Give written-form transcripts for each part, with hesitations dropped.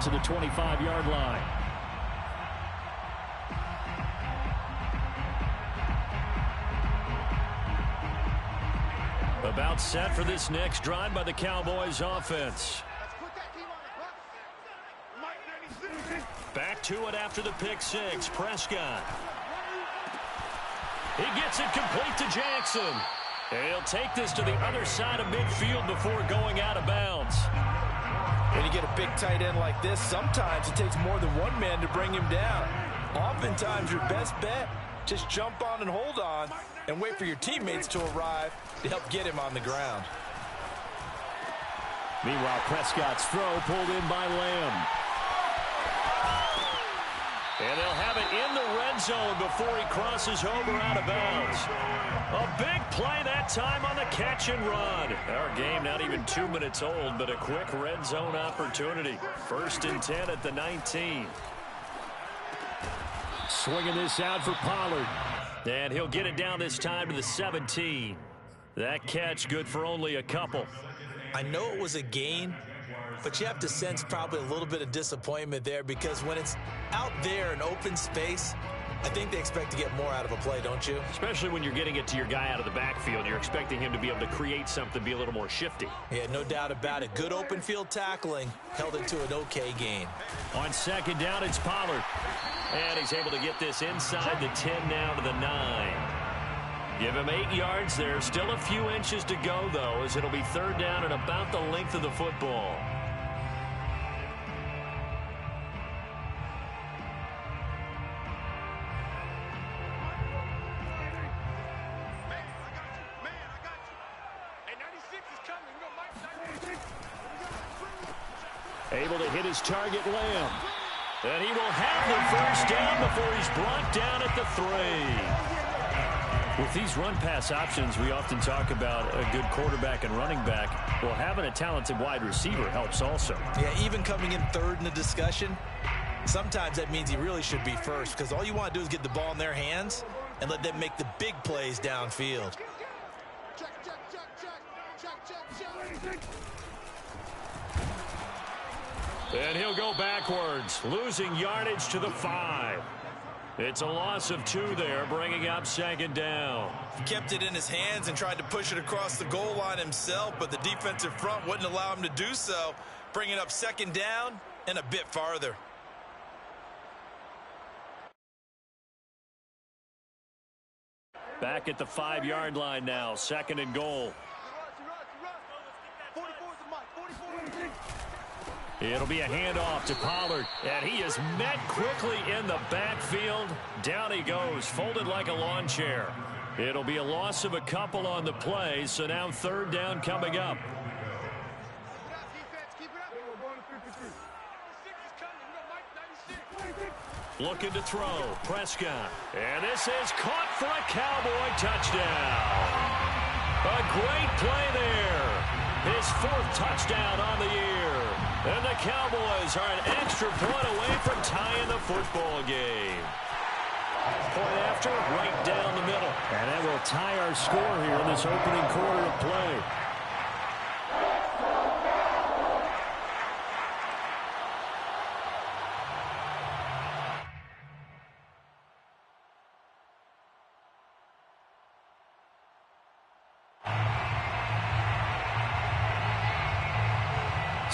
out to the 25-yard line. About set for this next drive by the Cowboys offense. Back to it after the pick six. Prescott. He gets it complete to Jackson. And he'll take this to the other side of midfield before going out of bounds. When you get a big tight end like this, sometimes it takes more than one man to bring him down. Oftentimes, your best bet, just jump on and hold on and wait for your teammates to arrive to help get him on the ground. Meanwhile, Prescott's throw pulled in by Lamb. And they'll have it in the red zone before he crosses over out of bounds. A big play that time on the catch and run. Our game not even 2 minutes old, but a quick red zone opportunity. 1st and 10 at the 19. Swinging this out for Pollard. And he'll get it down this time to the 17. That catch good for only a couple. I know it was a gain, but you have to sense probably a little bit of disappointment there, because when it's out there in open space, I think they expect to get more out of a play, don't you? Especially when you're getting it to your guy out of the backfield. You're expecting him to be able to create something, be a little more shifty. Yeah, no doubt about it. Good open field tackling held into an okay gain. On 2nd down, it's Pollard. And he's able to get this inside the 10 now to the 9. Give him 8 yards there. Still a few inches to go, though, as it'll be 3rd down and about the length of the football. Able to hit his target, Lamb. And he will have the 1st down before he's brought down at the 3. With these run-pass options, we often talk about a good quarterback and running back. Well, having a talented wide receiver helps also. Yeah, even coming in 3rd in the discussion, sometimes that means he really should be 1st, because all you want to do is get the ball in their hands and let them make the big plays downfield. And he'll go backwards, losing yardage to the 5. It's a loss of 2 there, bringing up 2nd down. He kept it in his hands and tried to push it across the goal line himself, but the defensive front wouldn't allow him to do so, bringing up 2nd down and a bit farther. Back at the 5-yard line now, 2nd and goal. It'll be a handoff to Pollard, and he is met quickly in the backfield. Down he goes, folded like a lawn chair. It'll be a loss of a couple on the play, so now 3rd down coming up. Looking to throw, Prescott. And this is caught for a Cowboy touchdown. A great play there. His 4th touchdown on the year. And the Cowboys are an extra point away from tying the football game. Point after, right down the middle. And that will tie our score here in this opening quarter of play.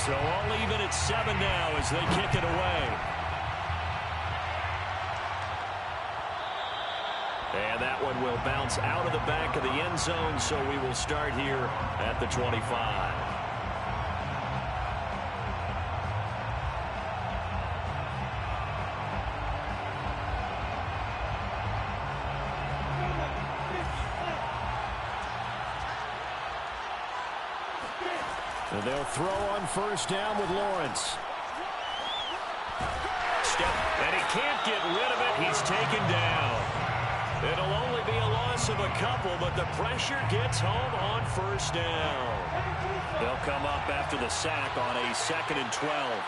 So all even at 7 now as they kick it away. And that one will bounce out of the back of the end zone, so we will start here at the 25. And they'll throw on 1st down with Lawrence. And he can't get rid of it. He's taken down. It'll only be a loss of a couple, but the pressure gets home on 1st down. They'll come up after the sack on a 2nd and 12.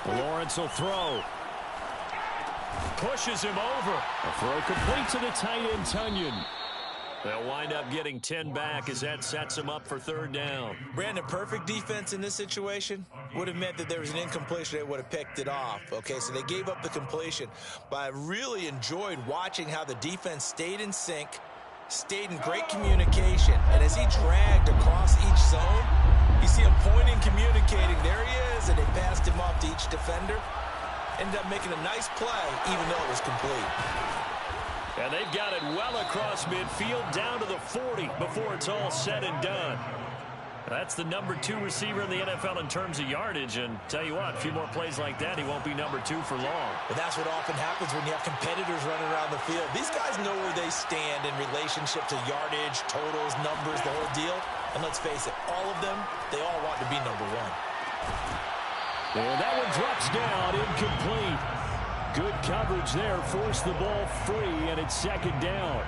Lawrence will throw. Pushes him over. A throw complete to the tight end, Tunyon. They'll wind up getting 10 back as that sets them up for third down. Brandon, perfect defense in this situation would have meant that there was an incompletion. They would have picked it off. Okay, so they gave up the completion. But I really enjoyed watching how the defense stayed in sync, stayed in great communication. And as he dragged across each zone, you see him pointing, communicating. There he is, and they passed him off to each defender. Ended up making a nice play, even though it was complete. And they've got it well across midfield down to the 40 before it's all said and done. That's the number 2 receiver in the NFL in terms of yardage. And tell you what, a few more plays like that, he won't be number 2 for long. But that's what often happens when you have competitors running around the field. These guys know where they stand in relationship to yardage, totals, numbers, the whole deal. And let's face it, all of them, they all want to be number 1. And that one drops down, incomplete. Good coverage there, forced the ball free, and it's second down.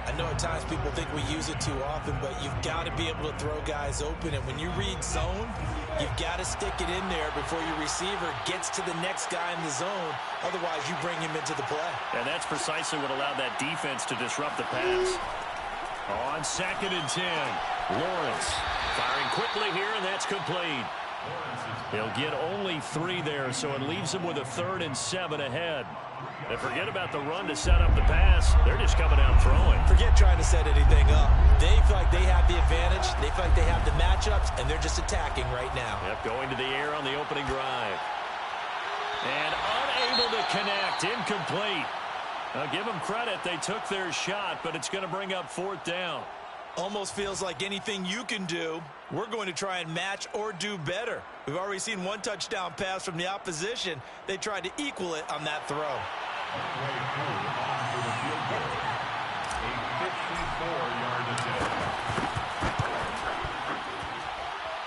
I know at times people think we use it too often, but you've got to be able to throw guys open. And when you read zone, you've got to stick it in there before your receiver gets to the next guy in the zone. Otherwise, you bring him into the play. And that's precisely what allowed that defense to disrupt the pass. On 2nd and 10, Lawrence firing quickly here, and that's complete. He'll get only 3 there, so it leaves him with a 3rd and 7 ahead. And forget about the run to set up the pass. They're just coming out throwing. Forget trying to set anything up. They feel like they have the advantage. They feel like they have the matchups, and they're just attacking right now. Yep, going to the air on the opening drive. And unable to connect. Incomplete. Now, give them credit. They took their shot, but it's going to bring up 4th down. Almost feels like anything you can do, we're going to try and match or do better. We've already seen 1 touchdown pass from the opposition. They tried to equal it on that throw.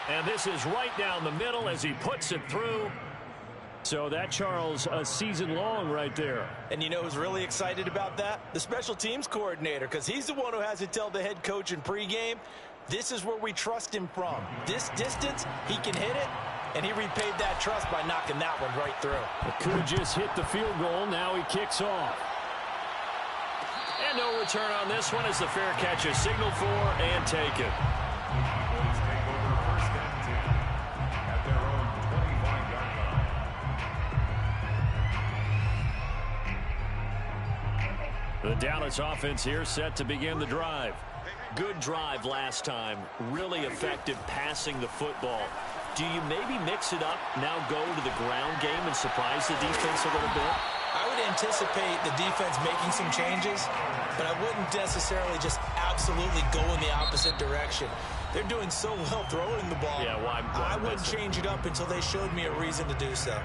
And this is right down the middle as he puts it through. So that, Charles, a season long right there. And you know who's really excited about that? The special teams coordinator, because he's the one who has to tell the head coach in pregame, this is where we trust him from. This distance, he can hit it, and he repaid that trust by knocking that one right through. It could have just hit the field goal. Now he kicks off. And no return on this one as the fair catch is signaled for and taken. The Dallas offense here set to begin the drive. Good drive last time. Really effective passing the football. Do you maybe mix it up, now go to the ground game and surprise the defense a little bit? I would anticipate the defense making some changes, but I wouldn't necessarily just absolutely go in the opposite direction. They're doing so well throwing the ball. Yeah, why I wouldn't change it up until they showed me a reason to do so.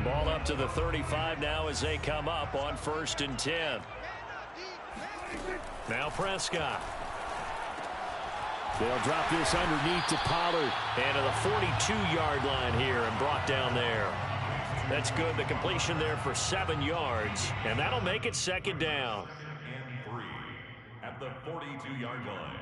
Ball up to the 35 now as they come up on 1st and 10. Now Prescott. They'll drop this underneath to Pollard. And to the 42-yard line here and brought down there. That's good. The completion there for 7 yards. And that'll make it 2nd down. And 3 at the 42-yard line.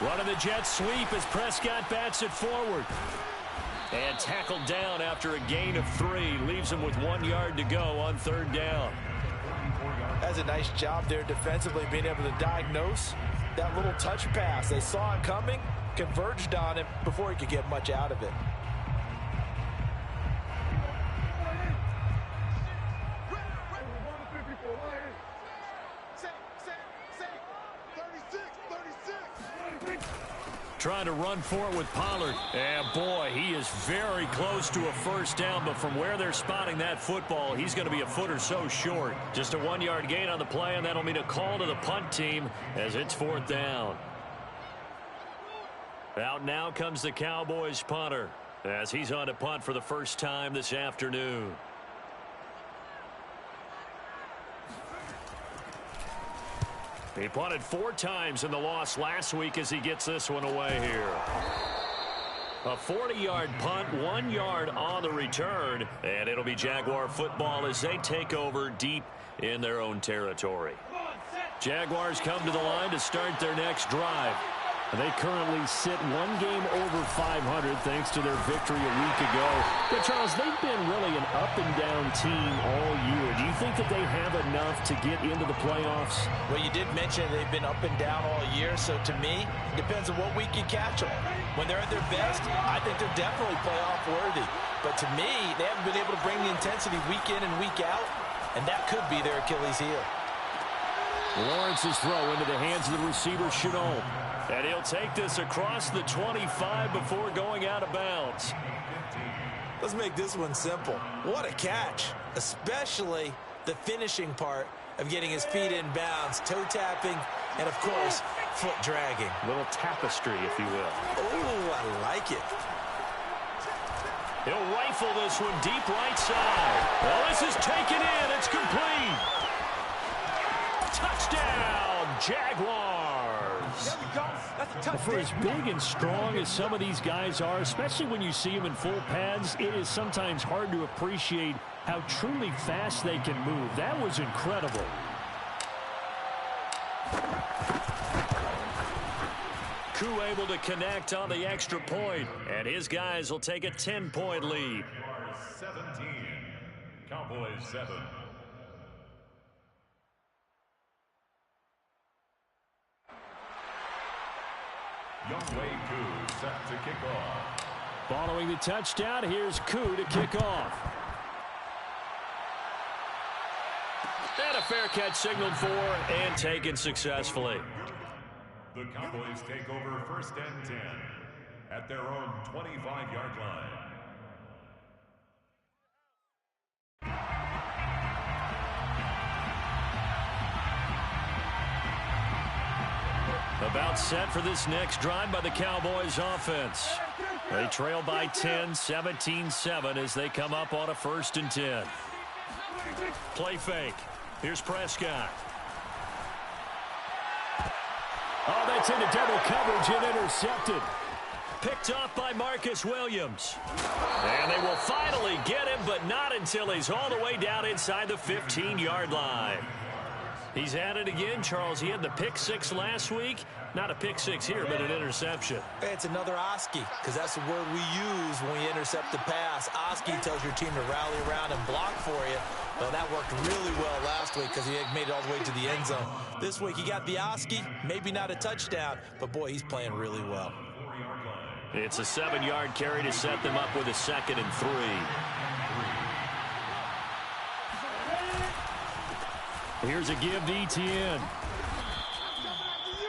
Running the jet sweep as Prescott bats it forward. And tackled down after a gain of 3. Leaves him with 1 yard to go on 3rd down. That's a nice job there defensively, being able to diagnose that little touch pass. They saw it coming, converged on it before he could get much out of it. Trying to run for it with Pollard. And boy, he is very close to a 1st down, but from where they're spotting that football, he's going to be a foot or so short. Just a 1 yard gain on the play, and that'll mean a call to the punt team as it's 4th down. Out now comes the Cowboys punter. as he's on to punt for the first time this afternoon. He punted 4 times in the loss last week as he gets this one away here. A 40-yard punt, 1 yard on the return, and it'll be Jaguar football as they take over deep in their own territory. Jaguars come to the line to start their next drive. They currently sit 1 game over 500 thanks to their victory a week ago. But, Charles, they've been really an up-and-down team all year. Do you think that they have enough to get into the playoffs? Well, you did mention they've been up and down all year, so to me, it depends on what week you catch them. When they're at their best, I think they're definitely playoff-worthy. But to me, they haven't been able to bring the intensity week in and week out, and that could be their Achilles heel. Lawrence's throw into the hands of the receiver, Chenault. And he'll take this across the 25 before going out of bounds. Let's make this one simple. What a catch, especially the finishing part of getting his feet in bounds, toe tapping, and, of course, foot dragging. A little tapestry, if you will. Ooh, I like it. He'll rifle this one deep right side. Well, this is taken in. It's complete. Touchdown, Jaguars. For as big and strong as some of these guys are, especially when you see them in full pads, it is sometimes hard to appreciate how truly fast they can move. That was incredible. Koo able to connect on the extra point, and his guys will take a 10-point lead. 17, Cowboys 7. Youngway Koo set to kick off. Following the touchdown, here's Koo to kick off. And a fair catch signaled for and taken successfully. The Cowboys take over 1st and 10 at their own 25-yard line. About set for this next drive by the Cowboys offense. They trail by 10, 17-7 as they come up on a 1st and 10. Play fake. Here's Prescott. Oh, that's into double coverage and intercepted. Picked off by Marcus Williams. And they will finally get him, but not until he's all the way down inside the 15-yard line. He's at it again, Charles. He had the pick 6 last week. Not a pick 6 here, but an interception. It's another Oski, because that's the word we use when we intercept the pass. Oski tells your team to rally around and block for you. Well, that worked really well last week because he made it all the way to the end zone. This week he got the Oski, maybe not a touchdown, but, boy, he's playing really well. It's a 7-yard carry to set them up with a 2nd and 3. Here's a give to Etienne.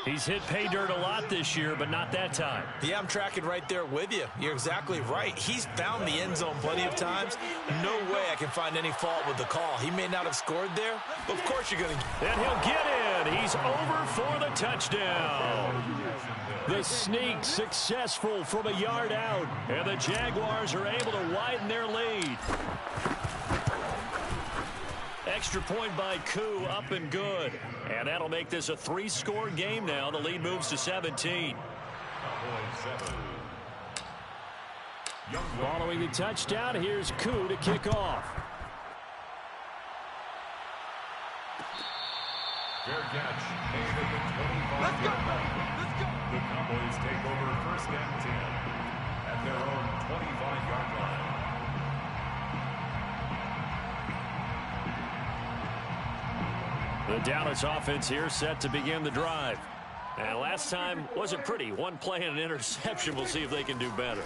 He's hit pay dirt a lot this year, but not that time. Yeah, I'm tracking right there with you. You're exactly right. He's found the end zone plenty of times. No way I can find any fault with the call. He may not have scored there, but of course you're going to. And he'll get in. He's over for the touchdown. The sneak successful from a yard out. And the Jaguars are able to widen their lead. Extra point by Koo, up and good. And that'll make this a 3-score game now. The lead moves to 17. Following the touchdown, here's Koo to kick off. Fair catch. Let's go. The Cowboys take over 1st and 10 at their own 25-yard line. The Dallas offense here set to begin the drive. And last time wasn't pretty. 1 play and an interception. We'll see if they can do better.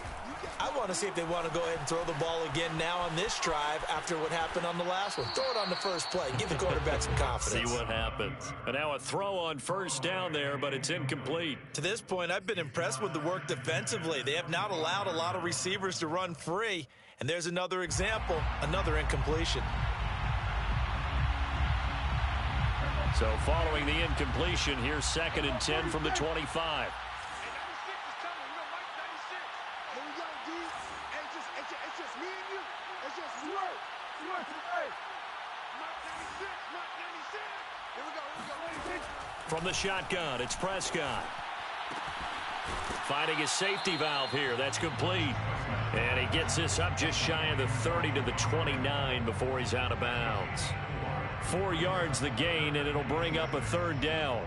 I want to see if they want to go ahead and throw the ball again now on this drive after what happened on the last one. Throw it on the first play. Give the quarterback some confidence. See what happens. And now a throw on 1st down there, but it's incomplete. To this point, I've been impressed with the work defensively. They have not allowed a lot of receivers to run free. And there's another example, another incompletion. So following the incompletion, here's 2nd and 10 from the 25. From the shotgun, it's Prescott. Finding his safety valve here. That's complete. And he gets this up just shy of the 30 to the 29 before he's out of bounds. 4 yards the gain, and it'll bring up a third down.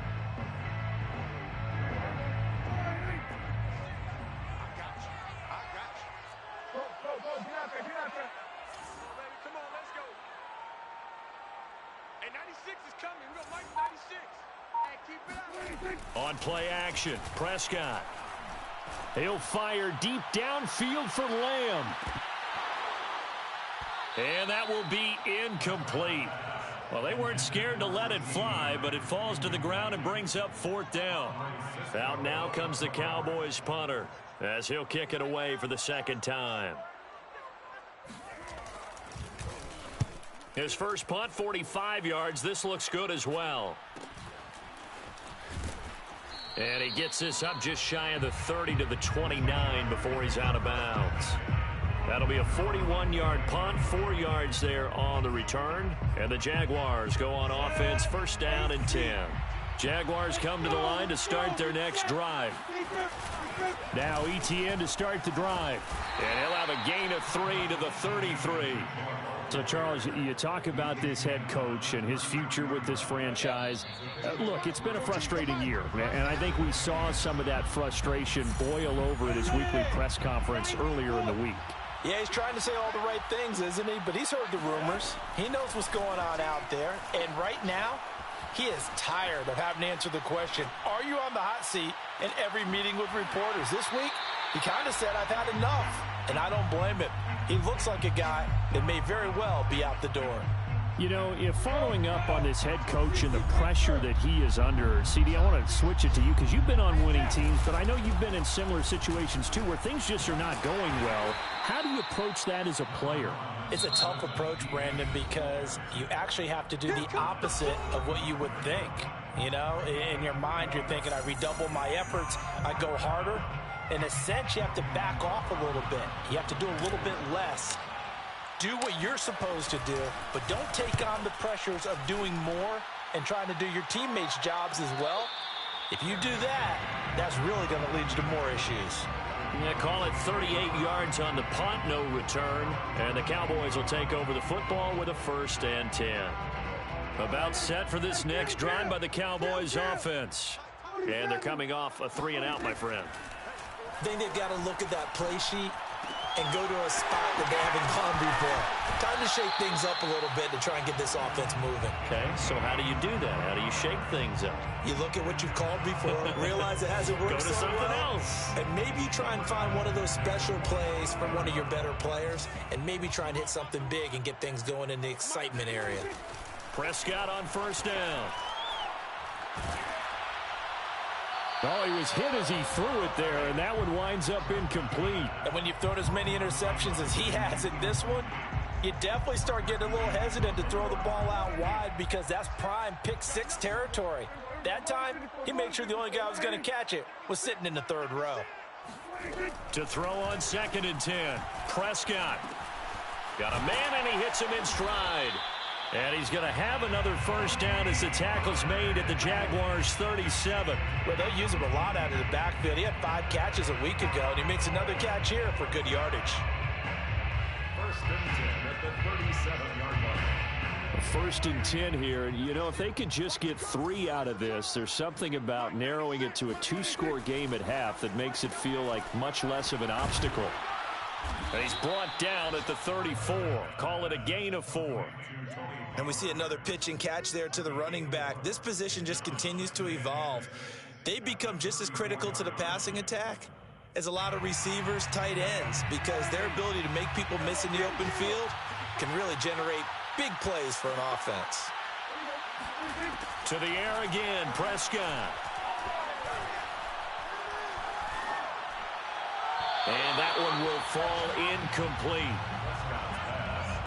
On play action, Prescott. He'll fire deep downfield for Lamb. And that will be incomplete. Well, they weren't scared to let it fly, but it falls to the ground and brings up 4th down. Out now comes the Cowboys punter, as he'll kick it away for the 2nd time. His first punt, 45 yards. This looks good as well. And he gets this up just shy of the 30 to the 29 before he's out of bounds. That'll be a 41-yard punt, 4 yards there on the return. And the Jaguars go on offense, 1st down and 10. Jaguars come to the line to start their next drive. Now ETN to start the drive. And he'll have a gain of 3 to the 33. So, Charles, you talk about this head coach and his future with this franchise. Look, it's been a frustrating year, and I think we saw some of that frustration boil over at his weekly press conference earlier in the week. Yeah, he's trying to say all the right things, isn't he? But he's heard the rumors. He knows what's going on out there. And right now, he is tired of having to answer the question, are you on the hot seat in every meeting with reporters? This week, he kind of said, I've had enough. And I don't blame him. He looks like a guy that may very well be out the door. You know, if following up on this head coach and the pressure that he is under, CD, I want to switch it to you because you've been on winning teams, but I know you've been in similar situations too where things just are not going well. How do you approach that as a player? It's a tough approach, Brandon, because you actually have to do the opposite of what you would think. You know, in your mind, you're thinking, I redouble my efforts, I go harder. In a sense, you have to back off a little bit. You have to do a little bit less. Do what you're supposed to do, but don't take on the pressures of doing more and trying to do your teammates' jobs as well. If you do that, that's really going to lead you to more issues. Yeah, call it 38 yards on the punt, no return. And the Cowboys will take over the football with a 1st and 10. About set for this next drive by the Cowboys offense. And they're coming off a 3-and-out, my friend. I think they've got to look at that play sheet and go to a spot that they haven't gone before. Time to shake things up a little bit to try and get this offense moving. Okay, so how do you do that? How do you shake things up? You look at what you've called before, realize it hasn't worked Go to so something well, else. and maybe try and find one of those special plays from one of your better players, and maybe try and hit something big and get things going in the excitement area. Prescott on 1st down. Oh, he was hit as he threw it there, and that one winds up incomplete. And when you've thrown as many interceptions as he has in this one, you definitely start getting a little hesitant to throw the ball out wide because that's prime pick-6 territory. That time, he made sure the only guy who was going to catch it was sitting in the 3rd row. To throw on 2nd and 10. Prescott. Got a man, and he hits him in stride. And he's going to have another 1st down as the tackle's made at the Jaguars' 37. Well, they'll use him a lot out of the backfield. He had 5 catches a week ago, and he makes another catch here for good yardage. 1st and 10 at the 37-yard line. 1st and 10 here. And, you know, if they could just get 3 out of this, there's something about narrowing it to a 2-score game at half that makes it feel like much less of an obstacle. And he's brought down at the 34. Call it a gain of 4. And we see another pitch and catch there to the running back. This position just continues to evolve. They become just as critical to the passing attack as a lot of receivers, tight ends, because their ability to make people miss in the open field can really generate big plays for an offense. To the air again, Prescott. And that one will fall incomplete.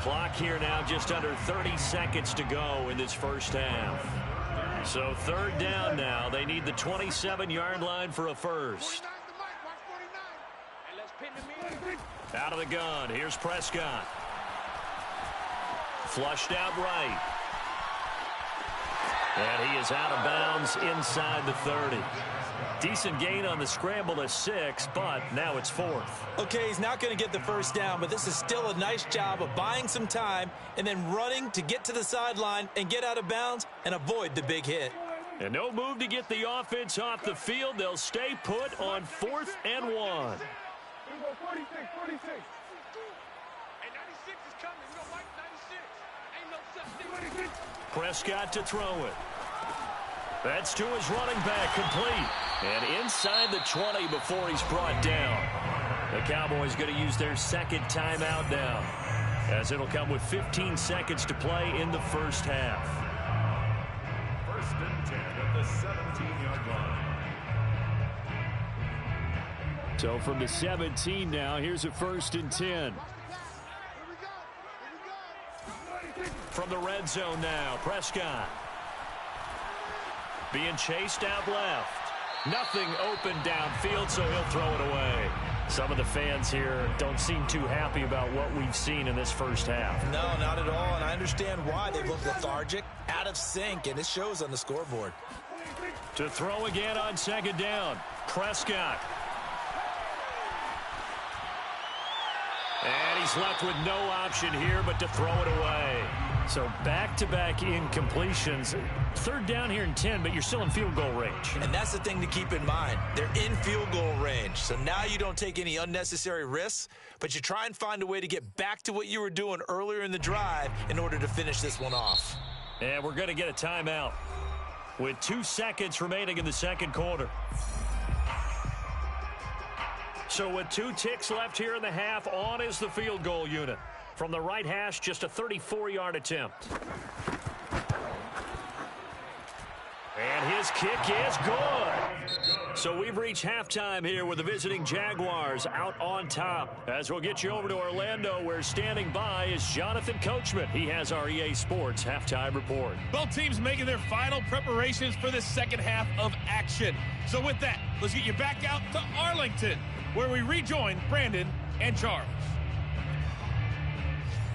Clock here now just under 30 seconds to go in this 1st half. So 3rd down now. They need the 27-yard line for a 1st. Out of the gun. Here's Prescott. Flushed out right. And he is out of bounds inside the 30. Decent gain on the scramble to 6, but now it's 4th. Okay, he's not going to get the first down, but this is still a nice job of buying some time and then running to get to the sideline and get out of bounds and avoid the big hit. And no move to get the offense off the field. They'll stay put on 4th and 1. 46, 46. Hey, 96 is coming. We're going to wipe 96. Ain't no such thing. Prescott to throw it. That's to his running back, complete. And inside the 20 before he's brought down. The Cowboys going to use their second timeout now, as it'll come with 15 seconds to play in the first half. 1st and 10 at the 17-yard line. So from the 17 now, here's a 1st and 10. From the red zone now, Prescott. Being chased out left. Nothing open downfield, so he'll throw it away. Some of the fans here don't seem too happy about what we've seen in this first half. No, not at all, and I understand why. They look lethargic, out of sync, and it shows on the scoreboard. To throw again on 2nd down, Prescott. And he's left with no option here but to throw it away. So back-to-back incompletions. 3rd down here and 10, but you're still in field goal range. And that's the thing to keep in mind. They're in field goal range. So now you don't take any unnecessary risks, but you try and find a way to get back to what you were doing earlier in the drive in order to finish this one off. And we're going to get a timeout with 2 seconds remaining in the second quarter. So with 2 ticks left here in the half, on is the field goal unit. From the right hash, just a 34-yard attempt. And his kick is good. So we've reached halftime here with the visiting Jaguars out on top. As we'll get you over to Orlando, where standing by is Jonathan Coachman. He has our EA Sports halftime report. Both teams making their final preparations for the second half of action. So with that, let's get you back out to Arlington, where we rejoin Brandon and Charles.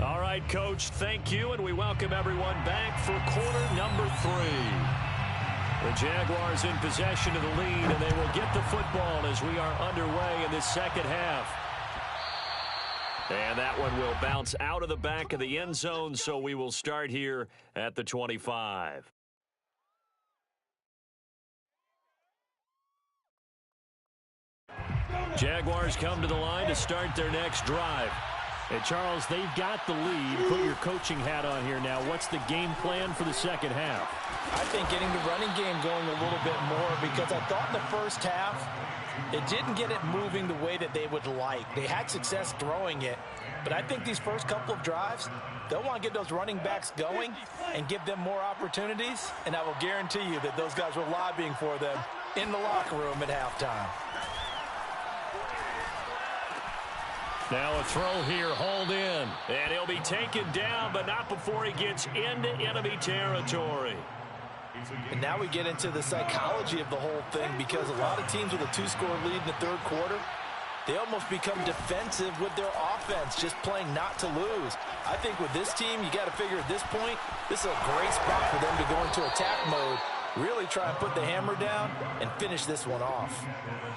All right, Coach, thank you, and we welcome everyone back for quarter number 3. The Jaguars in possession of the lead, and they will get the football as we are underway in this second half. And that one will bounce out of the back of the end zone, so we will start here at the 25. Jaguars come to the line to start their next drive. Hey, Charles, they've got the lead. Put your coaching hat on here now. What's the game plan for the second half? I think getting the running game going a little bit more, because I thought in the first half it didn't get it moving the way that they would like. They had success throwing it, but I think these first couple of drives, they'll want to get those running backs going and give them more opportunities, and I will guarantee you that those guys were lobbying for them in the locker room at halftime. Now a throw here, hauled in. And he'll be taken down, but not before he gets into enemy territory. And now we get into the psychology of the whole thing, because a lot of teams with a 2-score lead in the third quarter, they almost become defensive with their offense, just playing not to lose. I think with this team, you got to figure at this point, this is a great spot for them to go into attack mode, really try and put the hammer down and finish this one off.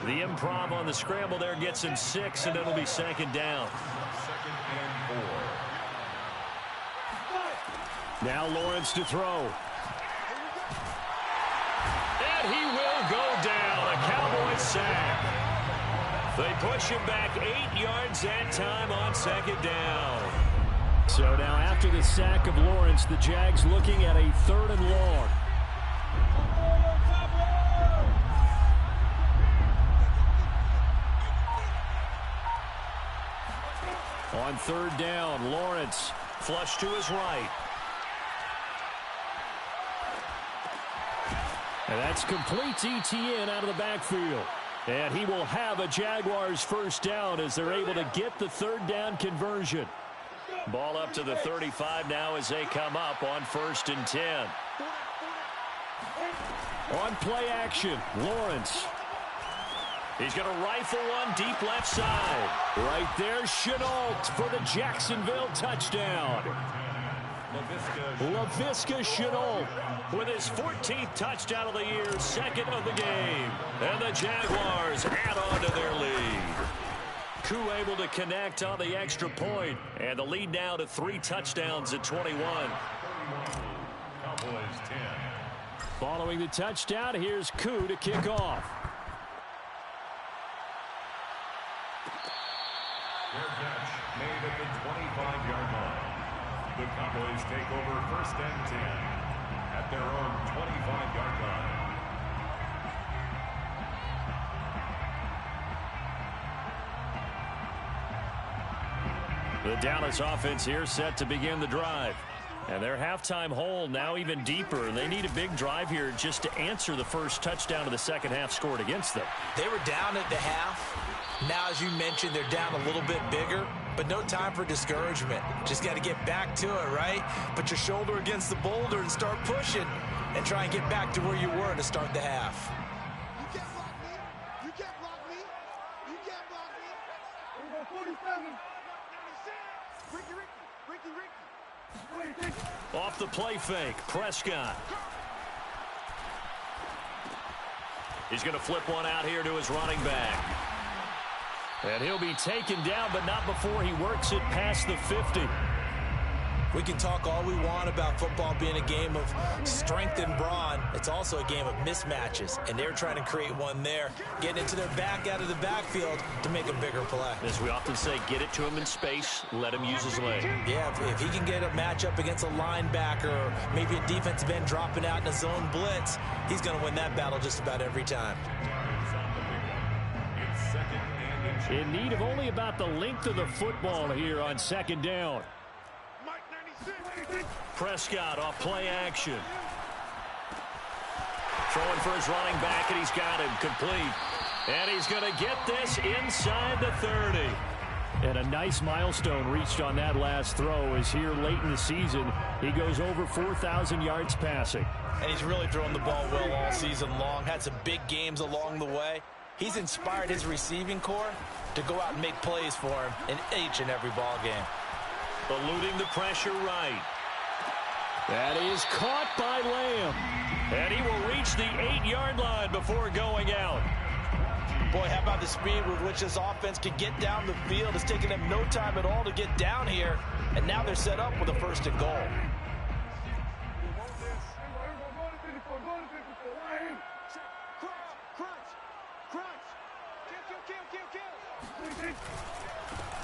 The improv on the scramble there gets him 6, and it'll be second down. 2nd and 4. Now Lawrence to throw. And he will go down. A Cowboys sack. They push him back 8 yards that time on second down. So now after the sack of Lawrence, the Jags looking at a 3rd and long. On 3rd down, Lawrence Flush to his right. And that's complete to ETN out of the backfield. And he will have a Jaguars first down as they're able to get the 3rd down conversion. Ball up to the 35 now as they come up on 1st and 10. On play action, Lawrence. He's going to rifle one deep left side. Right there, Chenault for the Jacksonville touchdown. Laviska Shenault with his 14th touchdown of the year, second of the game. And the Jaguars add on to their lead. Koo able to connect on the extra point, and the lead now to 3 touchdowns at 21. Cowboys 10. Following the touchdown, here's Koo to kick off. Their catch made at the 25-yard line. The Cowboys take over first and 10 at their own 25-yard line. The Dallas offense here set to begin the drive. And their halftime hole now even deeper. They need a big drive here just to answer the first touchdown of the second half scored against them. They were down at the half. Now, as you mentioned, they're down a little bit bigger, but no time for discouragement. Just got to get back to it, right? Put your shoulder against the boulder and start pushing and try and get back to where you were to start the half. You can't block me. You can't block me. You can't block me. We're going 47. 96. Ricky. Off the play fake, Prescott. He's going to flip one out here to his running back. And he'll be taken down, but not before he works it past the 50. We can talk all we want about football being a game of strength and brawn. It's also a game of mismatches, and they're trying to create one there, getting into their back out of the backfield to make a bigger play. As we often say, get it to him in space, let him use his leg. Yeah, if he can get a matchup against a linebacker or maybe a defensive end dropping out in a zone blitz, he's going to win that battle just about every time. In need of only about the length of the football here on second down. Prescott off play action. Throwing for his running back, and he's got him complete. And he's going to get this inside the 30. And a nice milestone reached on that last throw as here late in the season, he goes over 4,000 yards passing. And he's really thrown the ball well all season long. Had some big games along the way. He's inspired his receiving corps to go out and make plays for him in each and every ball game. Eluding the pressure right. That is caught by Lamb. And he will reach the 8-yard line before going out. Boy, how about the speed with which this offense can get down the field? It's taken them no time at all to get down here. And now they're set up with a first and goal.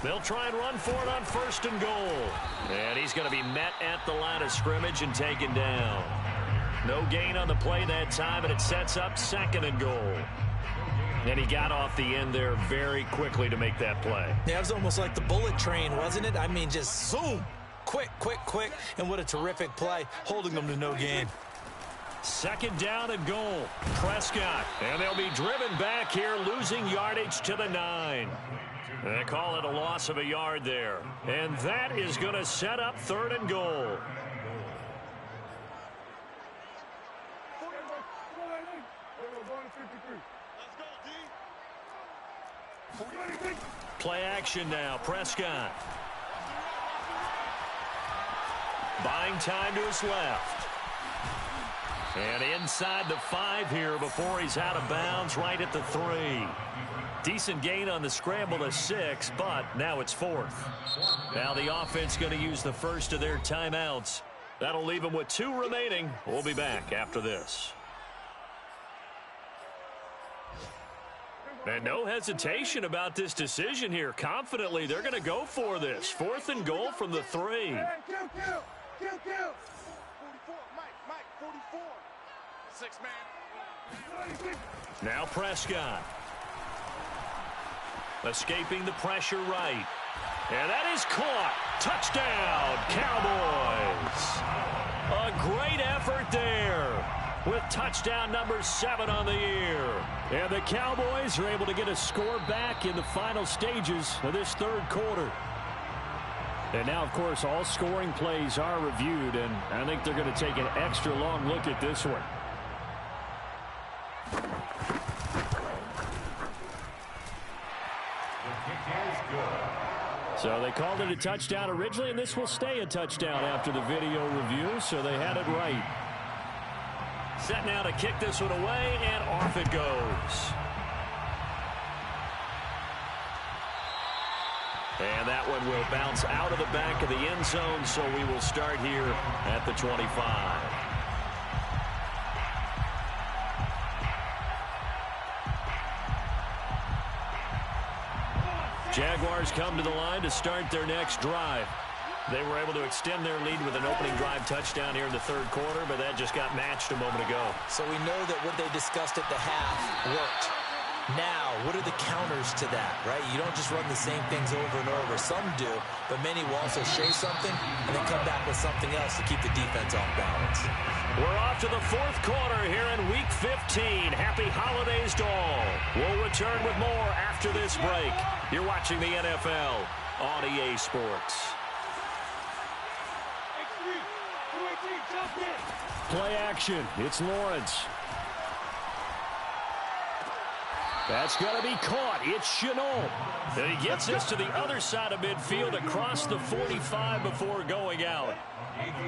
They'll try and run for it on first and goal. And he's going to be met at the line of scrimmage and taken down. No gain on the play that time, and it sets up second and goal. And he got off the end there very quickly to make that play. Yeah, it was almost like the bullet train, wasn't it? I mean, just zoom. Quick. And what a terrific play, holding them to no gain. Second down and goal. Prescott. And they'll be driven back here, losing yardage to the 9. They call it a loss of a yard there. And that is going to set up third and goal. Play action now. Prescott. Buying time to his left. And inside the 5 here before he's out of bounds right at the 3. Decent gain on the scramble to 6, but now it's 4th. Now the offense going to use the first of their timeouts. That'll leave them with 2 remaining. We'll be back after this. And no hesitation about this decision here. Confidently, they're going to go for this. 4th and goal from the 3. Kill. 44, Mike, 44. 6 man. Now Prescott. Escaping the pressure right. And that is caught. Touchdown, Cowboys. A great effort there with touchdown number 7 on the year. And the Cowboys are able to get a score back in the final stages of this 3rd quarter. And now, of course, all scoring plays are reviewed, and I think they're going to take an extra long look at this one. So they called it a touchdown originally, and this will stay a touchdown after the video review, so they had it right. Set now to kick this one away, and off it goes. And that one will bounce out of the back of the end zone, so we will start here at the 25. Jaguars come to the line to start their next drive. They were able to extend their lead with an opening drive touchdown here in the third quarter, but that just got matched a moment ago. So we know that what they discussed at the half worked. Now, what are the counters to that, right? You don't just run the same things over and over. Some do, but many will also show something and then come back with something else to keep the defense off balance. We're off to the fourth quarter here in Week 15. Happy holidays to all. We'll return with more after this break. You're watching the NFL on EA Sports. Play action. It's Lawrence. That's going to be caught. It's Chenault. And he gets this to the other side of midfield across the 45 before going out.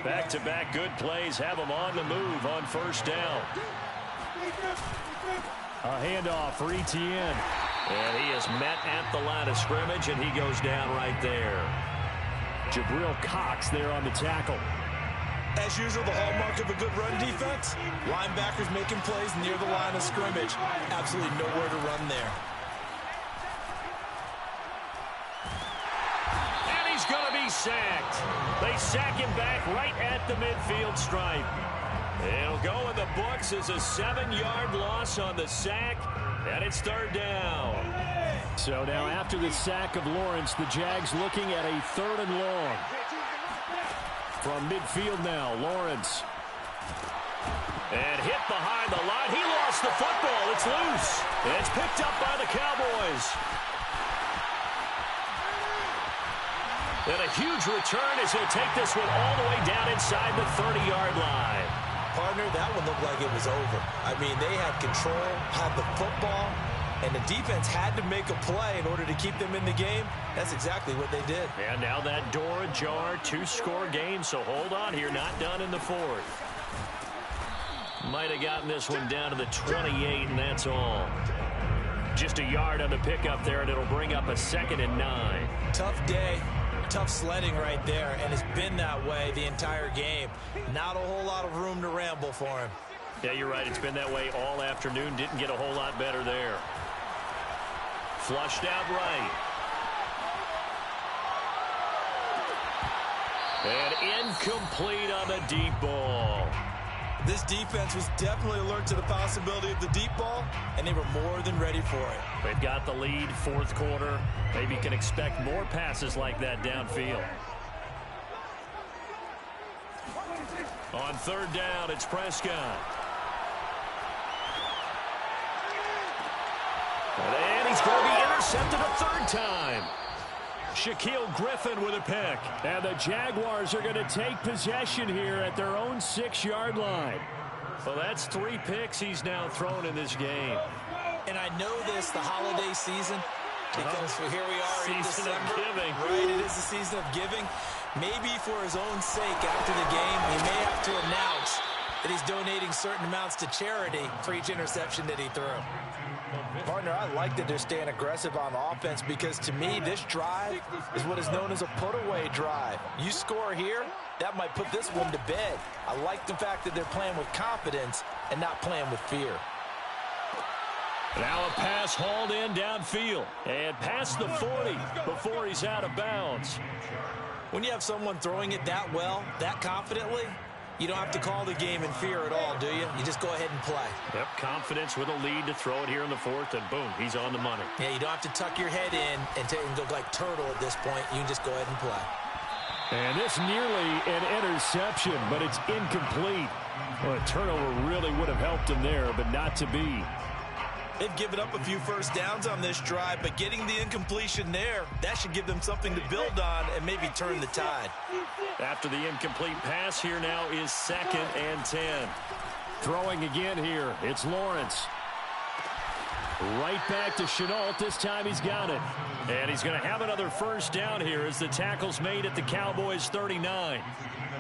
Back-to-back good plays have him on the move on first down. A handoff for Etienne. And he is met at the line of scrimmage, and he goes down right there. Jabril Cox there on the tackle. As usual, the hallmark of a good run defense, linebackers making plays near the line of scrimmage. Absolutely nowhere to run there. And he's going to be sacked. They sack him back right at the midfield stripe. It'll go in the books as a 7-yard loss on the sack, and it's third down. So now after the sack of Lawrence, the Jags looking at a 3rd and long. From midfield now, Lawrence. And hit behind the line. He lost the football. It's loose. And it's picked up by the Cowboys. And a huge return as he'll take this one all the way down inside the 30-yard line. Partner, that one looked like it was over. I mean, they had control, had the football, and the defense had to make a play in order to keep them in the game. That's exactly what they did. And now that door ajar, 2-score game, so hold on here, not done in the fourth. Might have gotten this one down to the 28, and that's all. Just a yard on the pickup there, and it'll bring up a 2nd and 9. Tough day, tough sledding right there, and it's been that way the entire game. Not a whole lot of room to ramble for him. Yeah, you're right. It's been that way all afternoon. Didn't get a whole lot better there. Flushed out right. And incomplete on the deep ball. This defense was definitely alert to the possibility of the deep ball, and they were more than ready for it. They've got the lead, fourth quarter. Maybe can expect more passes like that downfield. On third down, it's Prescott. And he's going to be intercepted a 3rd time. Shaquille Griffin with a pick. And the Jaguars are going to take possession here at their own 6-yard line. Well, that's 3 picks he's now thrown in this game. And I know this, the holiday season, because here we are in Season December. of giving. Right, it is the season of giving. Maybe for his own sake after the game, he may have to announce that he's donating certain amounts to charity for each interception that he threw. Partner, I like that they're staying aggressive on offense because to me, this drive is what is known as a put-away drive. You score here, that might put this one to bed. I like the fact that they're playing with confidence and not playing with fear. Now a pass hauled in downfield and past the 40 before he's out of bounds. When you have someone throwing it that well, that confidently, you don't have to call the game in fear at all, do you? You just go ahead and play. Yep, confidence with a lead to throw it here in the fourth, and boom, he's on the money. Yeah, you don't have to tuck your head in and go like turtle at this point. You can just go ahead and play. And this nearly an interception, but it's incomplete. Well, a turnover really would have helped him there, but not to be. They've given up a few first downs on this drive, but getting the incompletion there, that should give them something to build on and maybe turn the tide. After the incomplete pass, here now is 2nd and 10. Throwing again here, it's Lawrence. Right back to Chenault. This time he's got it. And he's going to have another first down here as the tackle's made at the Cowboys' 39.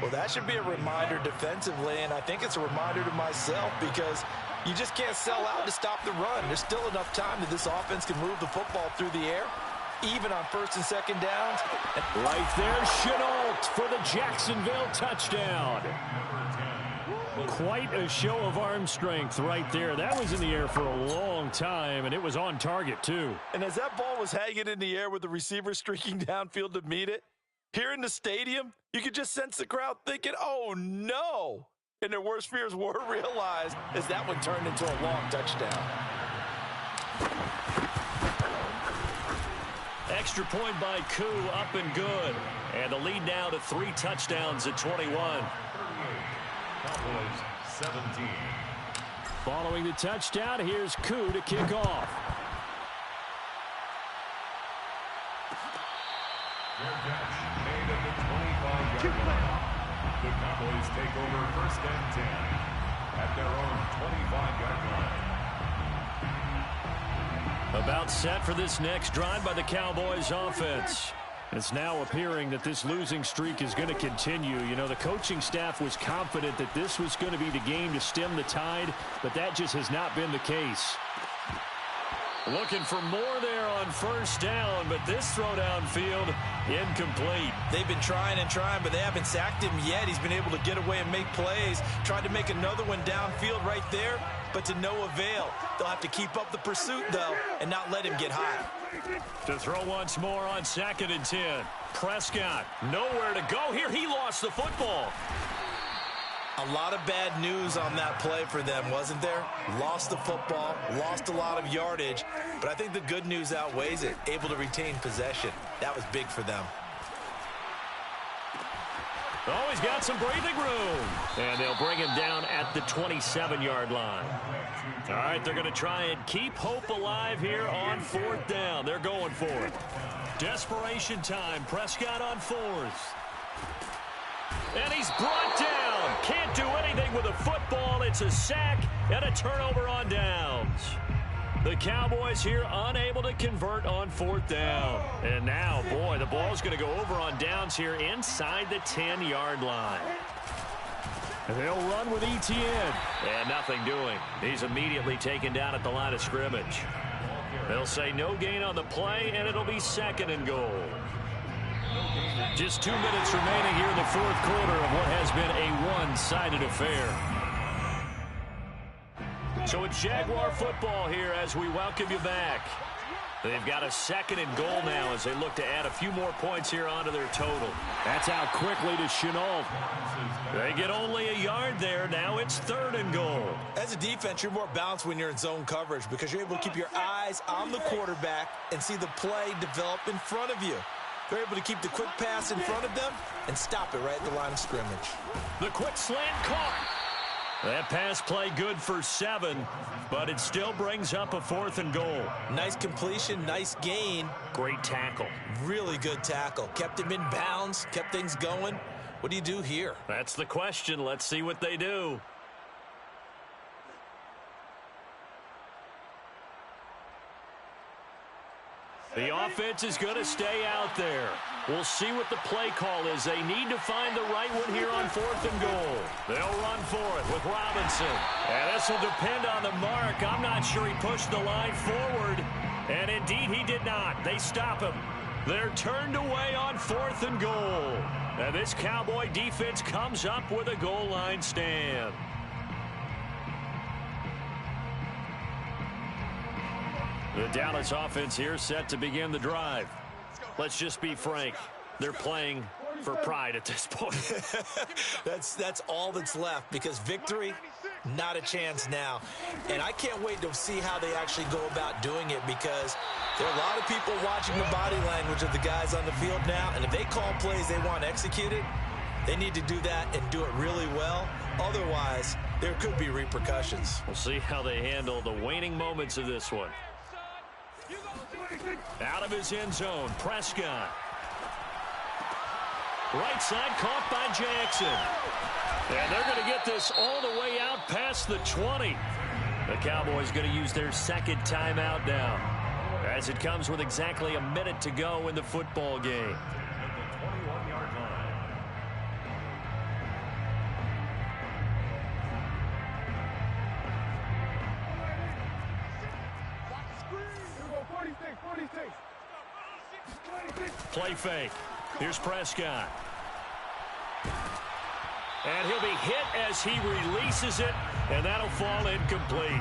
Well, that should be a reminder defensively, and I think it's a reminder to myself because you just can't sell out to stop the run. There's still enough time that this offense can move the football through the air, even on first and second downs. Right there, Chenault for the Jacksonville touchdown. Quite a show of arm strength right there. That was in the air for a long time, and it was on target, too. And as that ball was hanging in the air with the receiver streaking downfield to meet it, here in the stadium, you could just sense the crowd thinking, oh, no. And their worst fears were realized as that one turned into a long touchdown. Extra point by Koo, up and good. And the lead now to 3 touchdowns at 21. Cowboys 17. Following the touchdown, here's Koo to kick off. Their catch made at the 25-yard line. The Cowboys take over first and 10 at their own 25-yard line. About set for this next drive by the Cowboys offense. It's now appearing that this losing streak is going to continue. You know, the coaching staff was confident that this was going to be the game to stem the tide, but that just has not been the case. Looking for more there on first down, but this throw downfield incomplete. They've been trying and trying, but they haven't sacked him yet. He's been able to get away and make plays. Tried to make another one downfield right there, but to no avail. They'll have to keep up the pursuit, though, and not let him get high. To throw once more on 2nd and 10. Prescott, nowhere to go here. He lost the football. A lot of bad news on that play for them, wasn't there? Lost the football, lost a lot of yardage, but I think the good news outweighs it. Able to retain possession. That was big for them. Oh, he's got some breathing room. And they'll bring him down at the 27-yard line. All right, they're going to try and keep hope alive here on 4th down. They're going for it. Desperation time. Prescott on 4th. And he's brought down. Can't do anything with a football. It's a sack and a turnover on downs. The Cowboys here unable to convert on 4th down. And now, boy, the ball's going to go over on downs here inside the 10-yard line. And they'll run with Etienne. And nothing doing. He's immediately taken down at the line of scrimmage. They'll say no gain on the play, and it'll be 2nd and goal. Just 2 minutes remaining here in the 4th quarter of what has been a one-sided affair. So it's Jaguar football here as we welcome you back. They've got a 2nd and goal now as they look to add a few more points here onto their total. That's out quickly to Chenault. They get only a yard there. Now it's 3rd and goal. As a defense, you're more balanced when you're in zone coverage because you're able to keep your eyes on the quarterback and see the play develop in front of you. They're able to keep the quick pass in front of them and stop it right at the line of scrimmage. The quick slant caught. That pass play good for 7, but it still brings up a 4th and goal. Nice completion, nice gain. Great tackle. Really good tackle. Kept him in bounds, kept things going. What do you do here? That's the question. Let's see what they do. The offense is going to stay out there. We'll see what the play call is. They need to find the right one here on 4th and goal. They'll run for it with Robinson. And this will depend on the mark. I'm not sure he pushed the line forward. And indeed, he did not. They stop him. They're turned away on 4th and goal. And this Cowboy defense comes up with a goal line stand. The Dallas offense here set to begin the drive. Let's just be frank. They're playing for pride at this point. That's all that's left because victory, not a chance now. And I can't wait to see how they actually go about doing it because there are a lot of people watching the body language of the guys on the field now. And if they call plays they want executed, they need to do that and do it really well. Otherwise, there could be repercussions. We'll see how they handle the waning moments of this one. Out of his end zone, Prescott. Right side caught by Jackson. And they're going to get this all the way out past the 20. The Cowboys going to use their second timeout now, as it comes with exactly a minute to go in the football game. At the 21-yard line. Play fake. Here's Prescott. And he'll be hit as he releases it, and that'll fall incomplete.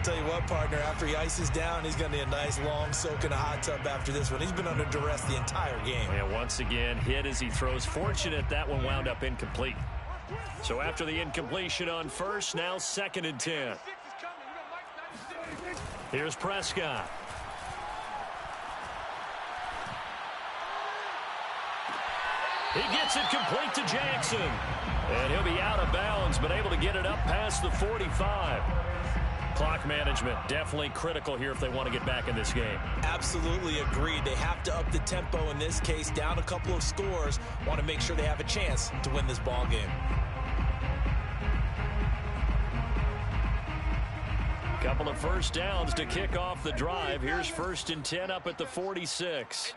Tell you what, partner, after he ices down, he's going to need a nice long soak in a hot tub after this one. He's been under duress the entire game. And once again, hit as he throws. Fortunate that one wound up incomplete. So after the incompletion on first, now 2nd and 10. Here's Prescott. He gets it complete to Jackson. And he'll be out of bounds, but able to get it up past the 45. Clock management definitely critical here if they want to get back in this game. Absolutely agreed. They have to up the tempo in this case, down a couple of scores. Want to make sure they have a chance to win this ball game. Couple of first downs to kick off the drive. Here's 1st and 10 up at the 46.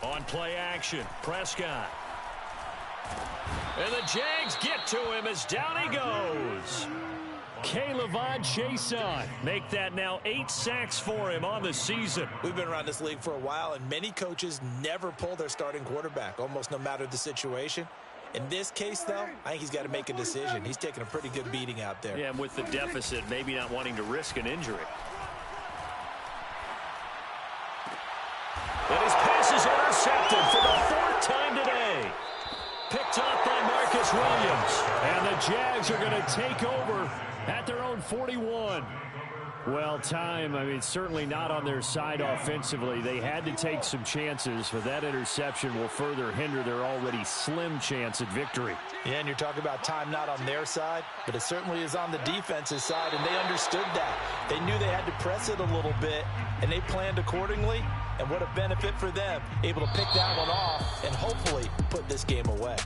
On play action, Prescott. And the Jags get to him as down he goes. K'Lavon Chaisson make that now 8 sacks for him on the season. We've been around this league for a while, and many coaches never pull their starting quarterback, almost no matter the situation. In this case, though, I think he's got to make a decision. He's taking a pretty good beating out there. Yeah, and with the deficit, maybe not wanting to risk an injury. And his pass is intercepted for the 4th time today. Picked up by Marcus Williams. And the Jags are going to take over at their own 41. Well, time, I mean, certainly not on their side offensively. They had to take some chances, but that interception will further hinder their already slim chance at victory. Yeah, and you're talking about time not on their side, but it certainly is on the defense's side, and they understood that. They knew they had to press it a little bit, and they planned accordingly, and what a benefit for them, able to pick that one off and hopefully put this game away.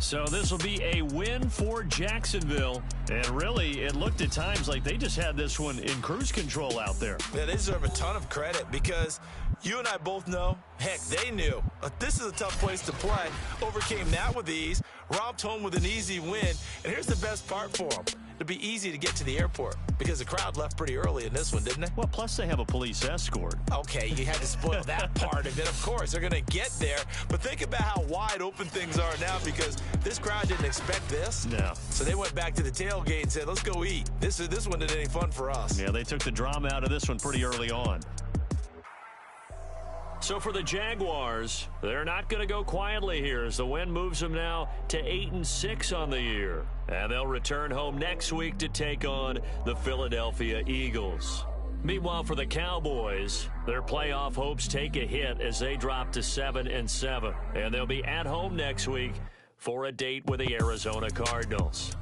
So this will be a win for Jacksonville. And really, it looked at times like they just had this one in cruise control out there. Yeah, they deserve a ton of credit because you and I both know, heck, they knew. This is a tough place to play. Overcame that with ease, romped home with an easy win. And here's the best part for them. It'd be easy to get to the airport because the crowd left pretty early in this one, didn't they? Well, plus they have a police escort. Okay, you had to spoil that part of it. Of course, they're going to get there. But think about how wide open things are now because this crowd didn't expect this. No. So they went back to the tailgate and said, let's go eat. This one didn't any fun for us. Yeah, they took the drama out of this one pretty early on. So for the Jaguars, they're not going to go quietly here as the win moves them now to 8-6 on the year. And they'll return home next week to take on the Philadelphia Eagles. Meanwhile, for the Cowboys, their playoff hopes take a hit as they drop to 7-7. And they'll be at home next week for a date with the Arizona Cardinals.